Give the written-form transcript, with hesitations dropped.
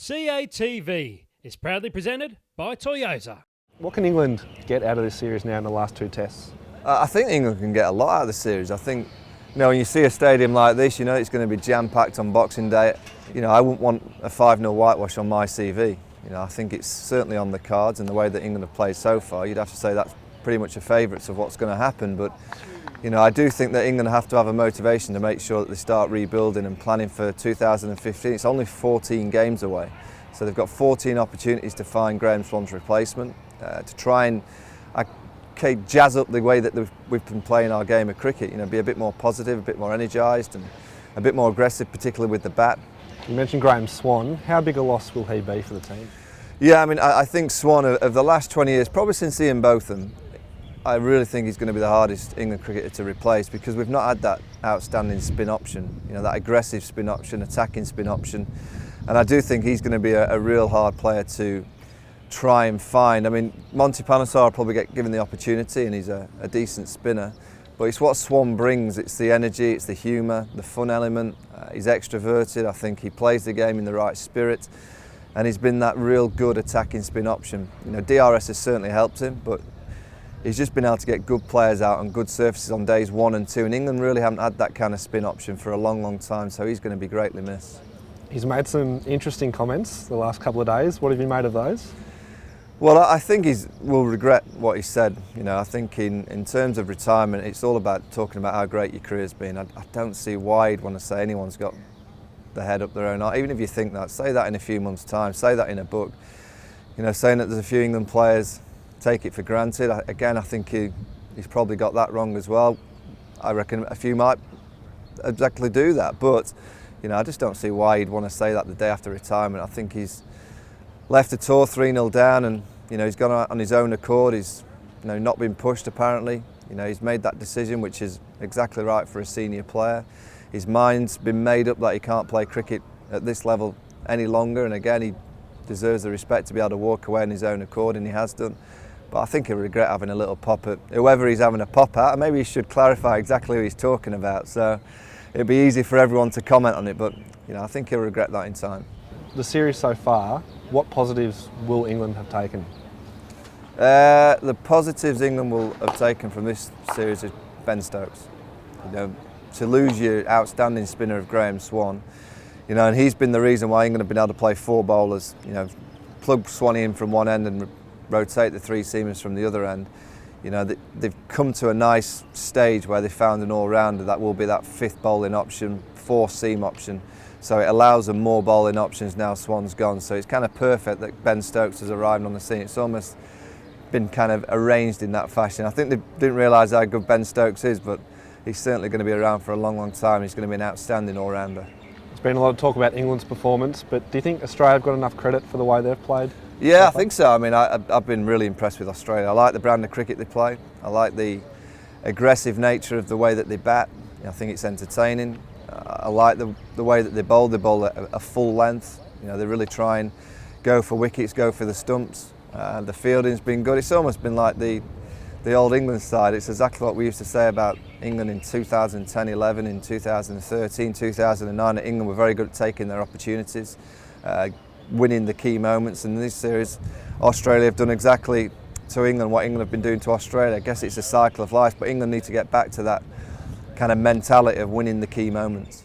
CATV is proudly presented by Toyota. What can England get out of this series now in the last two tests? I think England can get a lot out of the series. I think, when you see a stadium like this, it's going to be jam-packed on Boxing Day. I wouldn't want a 5-0 whitewash on my CV. I think it's certainly on the cards, and the way that England have played so far, you'd have to say that's pretty much a favourites of what's going to happen. But, I do think that England have to have a motivation to make sure that they start rebuilding and planning for 2015. It's only 14 games away. So they've got 14 opportunities to find Graeme Swann's replacement, to try and jazz up the way that we've been playing our game of cricket, be a bit more positive, a bit more energised and a bit more aggressive, particularly with the bat. You mentioned Graeme Swann. How big a loss will he be for the team? Yeah, I think Swann, of the last 20 years, probably since Ian Botham, I really think he's going to be the hardest England cricketer to replace, because we've not had that outstanding spin option, that aggressive spin option, attacking spin option. And I do think he's going to be a real hard player to try and find. Monty Panesar will probably get given the opportunity, and he's a decent spinner. But it's what Swann brings. It's the energy, it's the humour, the fun element. He's extroverted. I think he plays the game in the right spirit. And he's been that real good attacking spin option. DRS has certainly helped him, but he's just been able to get good players out on good surfaces on days 1 and 2. And England really haven't had that kind of spin option for a long, long time, so he's going to be greatly missed. He's made some interesting comments the last couple of days. What have you made of those? Well, I think he will regret what he said. I think in terms of retirement, it's all about talking about how great your career's been. I don't see why he'd want to say anyone's got the head up their own arse. Even if you think that, say that in a few months' time. Say that in a book. Saying that there's a few England players take it for granted. Again, I think he's probably got that wrong as well. I reckon a few might exactly do that, but I just don't see why he'd want to say that the day after retirement. I think he's left the tour 3-0 down, and he's gone out on his own accord. He's not been pushed apparently. He's made that decision, which is exactly right for a senior player. His mind's been made up that he can't play cricket at this level any longer, and again he deserves the respect to be able to walk away on his own accord, and he has done. But I think he'll regret having a little pop at whoever he's having a pop at, and maybe he should clarify exactly who he's talking about. So it'd be easy for everyone to comment on it, but I think he'll regret that in time. The series so far, what positives will England have taken? The positives England will have taken from this series is Ben Stokes. To lose your outstanding spinner of Graeme Swann, and he's been the reason why England have been able to play 4 bowlers. Plug Swanee in from one end and rotate the 3 seamers from the other end. They've come to a nice stage where they found an all-rounder that will be that 5th bowling option, 4th seam option. So it allows them more bowling options now Swann's gone. So it's kind of perfect that Ben Stokes has arrived on the scene. It's almost been kind of arranged in that fashion. I think they didn't realise how good Ben Stokes is, but he's certainly going to be around for a long, long time. He's going to be an outstanding all-rounder. There's been a lot of talk about England's performance, but do you think Australia have got enough credit for the way they've played? Yeah, I think so. I've been really impressed with Australia. I like the brand of cricket they play. I like the aggressive nature of the way that they bat. I think it's entertaining. I like the way that they bowl. They bowl at a full length. They really try and go for wickets, go for the stumps. The fielding's been good. It's almost been like the old England side. It's exactly what we used to say about England in 2010-11, in 2013, 2009. England were very good at taking their opportunities, winning the key moments. And in this series, Australia have done exactly to England what England have been doing to Australia. I guess it's a cycle of life, but England need to get back to that kind of mentality of winning the key moments.